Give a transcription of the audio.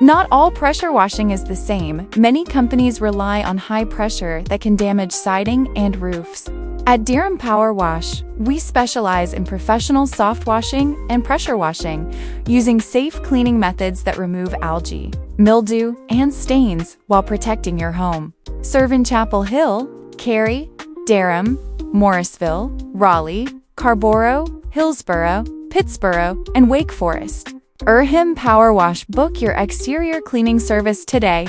Not all pressure washing is the same. Many companies rely on high pressure that can damage siding and roofs. At Durham Power Wash, we specialize in professional soft washing and pressure washing, using safe cleaning methods that remove algae, mildew, and stains while protecting your home. Serve in Chapel Hill, Cary, Durham, Morrisville, Raleigh, Carborough, Hillsborough, Pittsboro, and Wake Forest. Durham Power Wash. Book your exterior cleaning service today.